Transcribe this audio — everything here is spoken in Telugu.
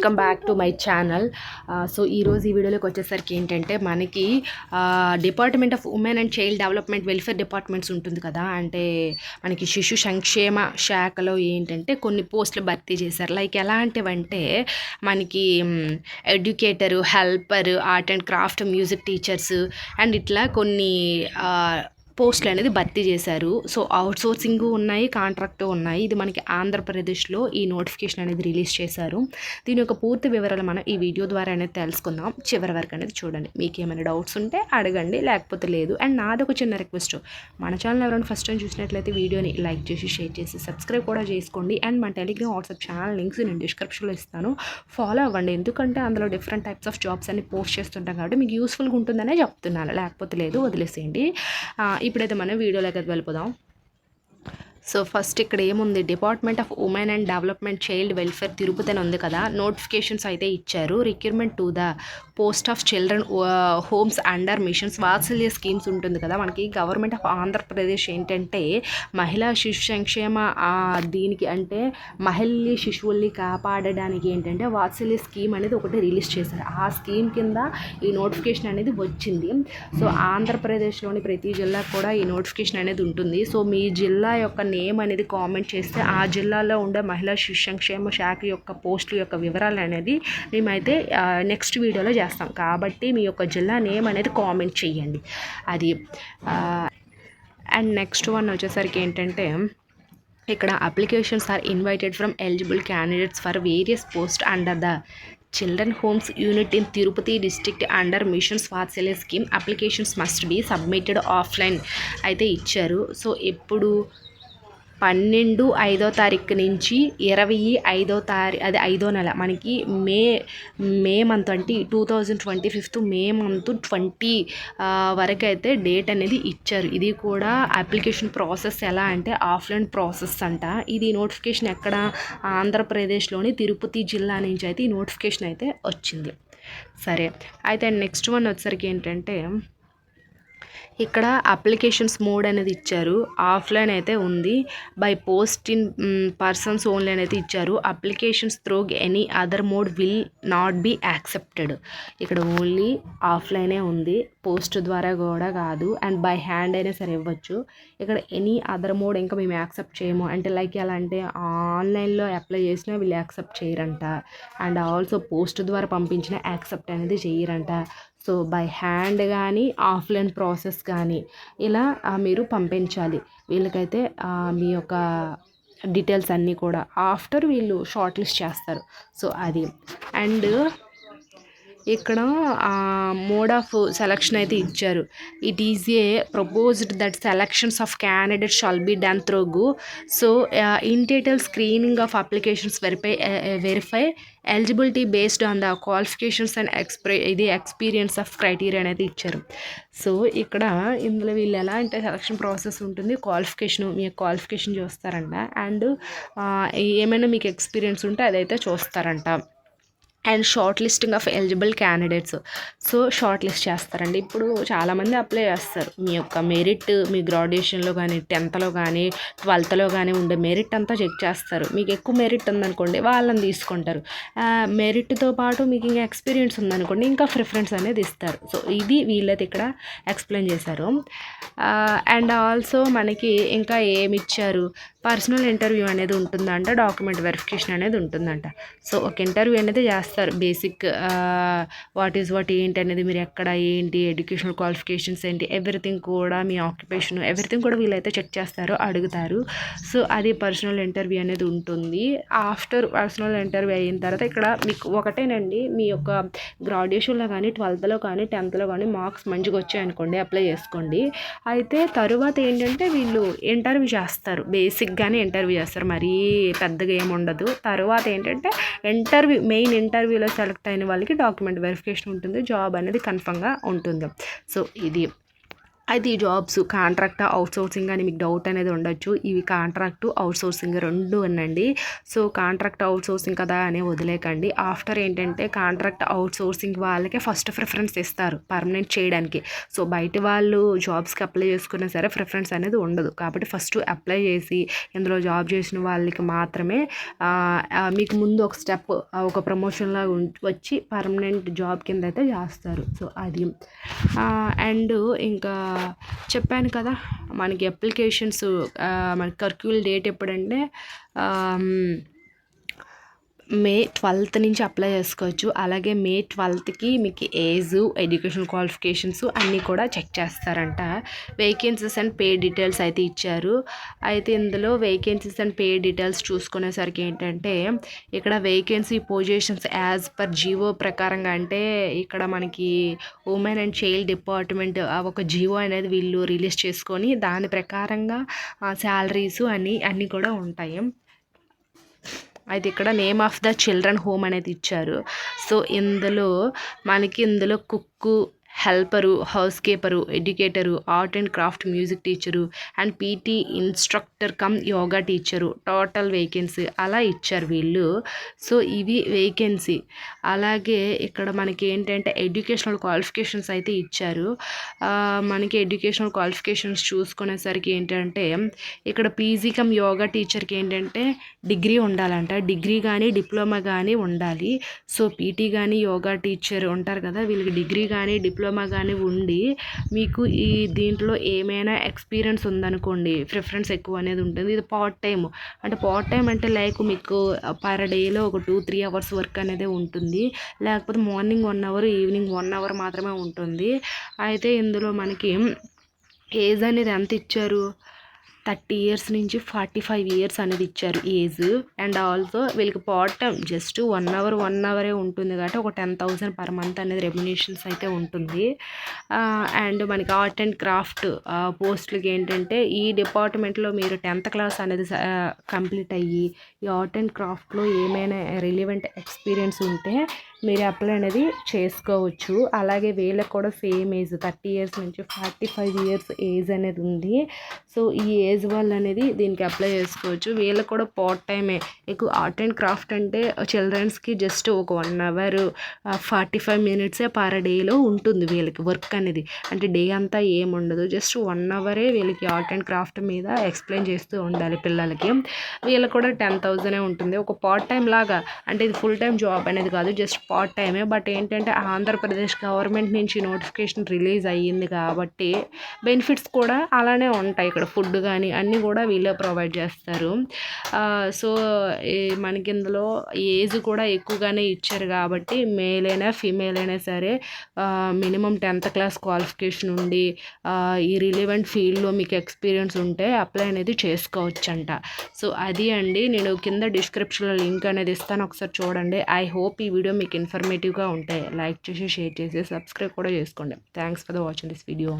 Welcome back to my channel. So ఈరోజు ఈ వీడియోలోకి వచ్చేసరికి ఏంటంటే మనకి department of women and child development welfare departments ఉంటుంది కదా, అంటే మనకి శిశు సంక్షేమ శాఖలో ఏంటంటే కొన్ని పోస్టులు భర్తీ చేశారు. లైక్ ఎలాంటివంటే మనకి educator, helper, art and craft, music teachers and ఇట్లా కొన్ని పోస్టులు అనేది భర్తీ చేశారు. సో అవుట్సోర్సింగ్ ఉన్నాయి, కాంట్రాక్ట్ ఉన్నాయి. ఇది మనకి ఆంధ్రప్రదేశ్లో ఈ నోటిఫికేషన్ అనేది రిలీజ్ చేశారు. దీని యొక్క పూర్తి వివరాలు మనం ఈ వీడియో ద్వారా అనేది తెలుసుకుందాం. చివరి వరకు అనేది చూడండి. మీకు ఏమైనా డౌట్స్ ఉంటే అడగండి, లేకపోతే లేదు. అండ్ నాది ఒక చిన్న రిక్వెస్ట్, మన ఛానల్ ఎవరైనా ఫస్ట్ టైం చూసినట్లయితే వీడియోని లైక్ చేసి, షేర్ చేసి, సబ్స్క్రైబ్ కూడా చేసుకోండి. అండ్ మన టెలిగ్రామ్, వాట్సాప్ ఛానల్ లింక్స్ నేను డిస్క్రిప్షన్లో ఇస్తాను, ఫాలో అవ్వండి. ఎందుకంటే అందులో డిఫరెంట్ టైప్స్ ఆఫ్ జాబ్స్ అన్ని పోస్ట్ చేస్తుంటాం కాబట్టి మీకు యూస్ఫుల్గా ఉంటుందనే చెప్తున్నాను, లేకపోతే లేదు, వదిలేసేయండి. ఇప్పుడైతే మనం వీడియోలోకి వెళ్ళిపోదాం. సో ఫస్ట్ ఇక్కడ ఏముంది, department of women and development child welfare Tirupati అని ఉంది కదా, నోటిఫికేషన్స్ అయితే ఇచ్చారు. Recruitment to the post of children homes under missions Vatsalya schemes ఉంటుంది కదా మనకి. గవర్నమెంట్ ఆఫ్ ఆంధ్రప్రదేశ్ ఏంటంటే మహిళా శిశు సంక్షేమ దీనికి అంటే మహిళల్ని శిశువుల్ని కాపాడడానికి ఏంటంటే వాత్సల్య స్కీమ్ అనేది ఒకటి రిలీజ్ చేశారు. ఆ స్కీమ్ కింద ఈ నోటిఫికేషన్ అనేది వచ్చింది. సో ఆంధ్రప్రదేశ్లోని ప్రతి జిల్లాకు కూడా ఈ నోటిఫికేషన్ అనేది ఉంటుంది. సో మీ జిల్లా యొక్క నేమ్ అనేది కామెంట్ చేస్తే ఆ జిల్లాలో ఉండే మహిళా శిశు సంక్షేమ శాఖ యొక్క పోస్టుల యొక్క వివరాలు అనేది మేమైతే నెక్స్ట్ వీడియోలో చేస్తాం. కాబట్టి మీ యొక్క జిల్లా నేమ్ అనేది కామెంట్ చేయండి. అది అండ్ నెక్స్ట్ వన్ వచ్చేసరికి ఏంటంటే ఇక్కడ applications are invited from eligible candidates for various post under the children homes unit in Tirupati district under missions Vatsalya scheme. Applications must be submitted offline అయితే ఇచ్చారు. సో ఎప్పుడు 12/5 నుంచి 25 తారీఖు, అది 5వ నెల మనకి మే మంత్ అంటే 2025 మే మంత్ 20 వరకు అయితే డేట్ అనేది ఇచ్చారు. ఇది కూడా అప్లికేషన్ ప్రాసెస్ ఎలా అంటే ఆఫ్లైన్ ప్రాసెస్ అంట. ఇది నోటిఫికేషన్ ఎక్కడ, ఆంధ్రప్రదేశ్లోని తిరుపతి జిల్లా నుంచి అయితే ఈ నోటిఫికేషన్ అయితే వచ్చింది. సరే అయితే నెక్స్ట్ వన్ వచ్చేసరికి ఏంటంటే ఇక్కడ అప్లికేషన్స్ మోడ్ అనేది ఇచ్చారు. ఆఫ్లైన్ అయితే ఉంది, by post in persons only అనేది ఇచ్చారు. Applications through any other mode will not be accepted. ఇక్కడ ఓన్లీ ఆఫ్లైనే ఉంది, పోస్ట్ ద్వారా కూడా కాదు. అండ్ బై హ్యాండ్ అయినా సరే ఇవ్వచ్చు. ఇక్కడ ఎనీ అదర్ మోడ్ ఇంకా మేము యాక్సెప్ట్ చేయము అంటే లైక్ ఎలా అంటే ఆన్లైన్లో అప్లై చేసినా వీళ్ళు యాక్సెప్ట్ చేయరంట. అండ్ ఆల్సో పోస్ట్ ద్వారా పంపించిన యాక్సెప్ట్ అనేది చేయరంట. సో బై హ్యాండ్ కానీ ఆఫ్లైన్ ప్రాసెస్ కానీ ఇలా మీరు పంపించాలి. వీళ్ళకైతే మీ యొక్క డీటెయిల్స్ అన్నీ కూడా ఆఫ్టర్ వీళ్ళు షార్ట్ లిస్ట్ చేస్తారు. సో అది అండ్ ఇక్కడ మోడ్ ఆఫ్ సెలక్షన్ అయితే ఇచ్చారు. It is a proposed that selections of candidate shall be done through so in detail screening of applications verify eligibility based on the qualifications and experience of criteria అనేది ఇచ్చారు. సో ఇక్కడ ఇందులో వీళ్ళు ఎలా అంటే సెలక్షన్ ప్రాసెస్ ఉంటుంది, క్వాలిఫికేషన్, మీ క్వాలిఫికేషన్ చూస్తారంట. అండ్ ఏమైనా మీకు ఎక్స్పీరియన్స్ ఉంటే అదైతే చూస్తారంట. And short listing of eligible candidates. So short list చేస్తారండి. ఇప్పుడు చాలామంది అప్లై చేస్తారు. మీ యొక్క మెరిట్, మీ గ్రాడ్యుయేషన్లో కానీ, 10th కానీ, 12th కానీ ఉండే మెరిట్ అంతా చెక్ చేస్తారు. మీకు ఎక్కువ మెరిట్ ఉందనుకోండి వాళ్ళని తీసుకుంటారు. మెరిట్తో పాటు మీకు ఇంకా ఎక్స్పీరియన్స్ ఉందనుకోండి ఇంకా ప్రిఫరెన్స్ అనేది ఇస్తారు. సో ఇది వీళ్ళైతే ఇక్కడ ఎక్స్ప్లెయిన్ చేశారు. అండ్ ఆల్సో మనకి ఇంకా ఏమి ఇచ్చారు, పర్సనల్ ఇంటర్వ్యూ అనేది ఉంటుందంట, డాక్యుమెంట్ వెరిఫికేషన్ అనేది ఉంటుందంట. సో ఒక ఇంటర్వ్యూ అనేది చేస్తారు. బేసిక్ వాట్ ఏంటి అనేది, మీరు ఎక్కడ ఏంటి, ఎడ్యుకేషనల్ క్వాలిఫికేషన్స్ ఏంటి, ఎవ్రీథింగ్ కూడా, మీ ఆక్యుపేషన్ ఎవ్రీథింగ్ కూడా వీళ్ళైతే చెక్ చేస్తారు, అడుగుతారు. సో అది పర్సనల్ ఇంటర్వ్యూ అనేది ఉంటుంది. ఆఫ్టర్ పర్సనల్ ఇంటర్వ్యూ అయిన తర్వాత ఇక్కడ మీకు ఒకటేనండి, మీ యొక్క గ్రాడ్యుయేషన్లో కానీ, 12th కానీ, 10th కానీ మార్క్స్ మంచిగా వచ్చాయనుకోండి అప్లై చేసుకోండి. అయితే తరువాత ఏంటంటే వీళ్ళు ఇంటర్వ్యూ చేస్తారు, బేసిక్గానే ఇంటర్వ్యూ చేస్తారు, మరీ పెద్దగా ఏముండదు. తర్వాత ఏంటంటే మెయిన్ ఇంటర్వ్యూలో సెలెక్ట్ అయిన వాళ్ళకి డాక్యుమెంట్ వెరిఫికేషన్ ఉంటుంది, జాబ్ అనేది కన్ఫర్మ్గా ఉంటుంది. సో ఇది అయితే ఈ జాబ్స్ కాంట్రాక్ట్ అవుట్సోర్సింగ్ అని మీకు డౌట్ అనేది ఉండొచ్చు. ఇవి కాంట్రాక్టు అవుట్సోర్సింగ్ 2 అనండి. సో కాంట్రాక్ట్ అవుట్సోర్సింగ్ కదా అని వదిలేకండి. ఆఫ్టర్ ఏంటంటే కాంట్రాక్ట్ అవుట్సోర్సింగ్ వాళ్ళకే ఫస్ట్ ప్రిఫరెన్స్ ఇస్తారు పర్మనెంట్ చేయడానికి. సో బయట వాళ్ళు జాబ్స్కి అప్లై చేసుకున్నా సరే ప్రిఫరెన్స్ అనేది ఉండదు. కాబట్టి ఫస్ట్ అప్లై చేసి ఇందులో జాబ్ చేసిన వాళ్ళకి మాత్రమే మీకు ముందు ఒక స్టెప్ ఒక ప్రమోషన్ లాగా వచ్చి పర్మనెంట్ జాబ్ కింద అయితే చేస్తారు. సో అది అండ్ ఇంకా చెప్పాను కదా మనకి అప్లికేషన్స్ మనకి కర్క్యూల్ డేట్ ఎప్పుడంటే మే 12th నుంచి అప్లై చేసుకోవచ్చు. అలాగే మే 12th మీకు ఏజ్, ఎడ్యుకేషన్ క్వాలిఫికేషన్స్ అన్నీ కూడా చెక్ చేస్తారంట. వేకెన్సీస్ అండ్ పే డీటెయిల్స్ అయితే ఇచ్చారు. అయితే ఇందులో వేకెన్సీస్ అండ్ పే డీటెయిల్స్ చూసుకునేసరికి ఏంటంటే ఇక్కడ vacancy positions as per GO ప్రకారంగా అంటే ఇక్కడ మనకి ఉమెన్ అండ్ చైల్డ్ డిపార్ట్మెంట్ ఒక జీవో అనేది వీళ్ళు రిలీజ్ చేసుకొని దాని ప్రకారంగా శాలరీస్ అన్నీ కూడా ఉంటాయి. అయితే ఇక్కడ name of the children home అనేది ఇచ్చారు. సో ఇందులో cook, helper, house keeper, educator, art and craft music teacher and PT instructor cum yoga teacher total vacancy అలా ఇచ్చారు వీళ్ళు. సో ఇవి వేకెన్సీ. అలాగే ఇక్కడ మనకి ఏంటంటే ఎడ్యుకేషనల్ క్వాలిఫికేషన్స్ అయితే ఇచ్చారు. మనకి ఎడ్యుకేషనల్ క్వాలిఫికేషన్స్ చూసుకునేసరికి ఏంటంటే ఇక్కడ పీజీ కమ్ యోగా టీచర్కి ఏంటంటే డిగ్రీ ఉండాలంట. డిగ్రీ కానీ డిప్లొమా కానీ ఉండాలి. సో పీటీ కానీ యోగా టీచర్ ఉంటారు కదా వీళ్ళకి డిగ్రీ కానీ డిప్లొమా కానీ ఉండి మీకు ఈ దీంట్లో ఏమైనా ఎక్స్పీరియన్స్ ఉందనుకోండి ప్రిఫరెన్స్ ఎక్కువ అనేది ఉంటుంది. ఇది పార్ట్ టైం అంటే లైక్ మీకు పర్ డేలో ఒక 2-3 అవర్స్ వర్క్ అనేది ఉంటుంది. లేకపోతే మార్నింగ్ 1 అవర్, ఈవినింగ్ 1 అవర్ మాత్రమే ఉంటుంది. అయితే ఇందులో మనకి ఏజ్ అనేది ఎంత ఇచ్చారు 30 years నుంచి 45 years అనేది ఇచ్చారు ఏజ్. అండ్ ఆల్సో వీళ్ళకి పార్ట్ టైం జస్ట్ 1 అవరే ఉంటుంది కాబట్టి ఒక 10,000 పర్ మంత్ అనేది రెమ్యునేషన్స్ అయితే ఉంటుంది. అండ్ మనకి ఆర్ట్ అండ్ క్రాఫ్ట్ పోస్టులకి ఏంటంటే ఈ డిపార్ట్మెంట్లో మీరు 10th క్లాస్ అనేది కంప్లీట్ అయ్యి ఈ ఆర్ట్ అండ్ క్రాఫ్ట్లో ఏమైనా రిలివెంట్ ఎక్స్పీరియన్స్ ఉంటే మీరు అప్లై అనేది చేసుకోవచ్చు. అలాగే వీళ్ళకి కూడా సేమ్ ఏజ్ 30 years నుంచి 45 years ఏజ్ అనేది ఉంది. సో ఈ ఏజ్ వాళ్ళు అనేది దీనికి అప్లై చేసుకోవచ్చు. వీళ్ళకి కూడా పార్ట్ టైమే. ఎక్కువ ఆర్ట్ అండ్ క్రాఫ్ట్ అంటే చిల్డ్రన్స్కి జస్ట్ ఒక 1 hour 45 minutes పర్ డేలో ఉంటుంది వీళ్ళకి వర్క్ అనేది. అంటే డే అంతా ఏముండదు, జస్ట్ 1 hour వీళ్ళకి ఆర్ట్ అండ్ క్రాఫ్ట్ మీద ఎక్స్ప్లెయిన్ చేస్తూ ఉండాలి పిల్లలకి. వీళ్ళకి కూడా 10,000 ఉంటుంది. ఒక పార్ట్ టైం లాగా అంటే ఇది ఫుల్ టైం జాబ్ అనేది కాదు, జస్ట్ పార్ట్ టైమే. బట్ ఏంటంటే ఆంధ్రప్రదేశ్ గవర్నమెంట్ నుంచి నోటిఫికేషన్ రిలీజ్ అయ్యింది కాబట్టి బెనిఫిట్స్ కూడా అలానే ఉంటాయి. ఇక్కడ ఫుడ్ కానీ అన్నీ కూడా వీళ్ళే ప్రొవైడ్ చేస్తారు. సో మనకి ఇందులో ఏజ్ కూడా ఎక్కువగానే ఇచ్చారు కాబట్టి మేల్ అయినా ఫీమేల్ అయినా సరే మినిమం 10th క్లాస్ క్వాలిఫికేషన్ ఉండి ఈ రిలివెంట్ ఫీల్డ్లో మీకు ఎక్స్పీరియన్స్ ఉంటే అప్లై అనేది చేసుకోవచ్చంట. సో అది అండి, నేను కింద డిస్క్రిప్షన్లో లింక్ అనేది ఇస్తాను, ఒకసారి చూడండి. ఐ హోప్ ఈ వీడియో మీకు ఇన్ఫర్మేటివ్గా ఉంటాయి. లైక్ చేసి షేర్ చేసి సబ్స్క్రైబ్ కూడా చేసుకోండి. Thanks for the watching this video.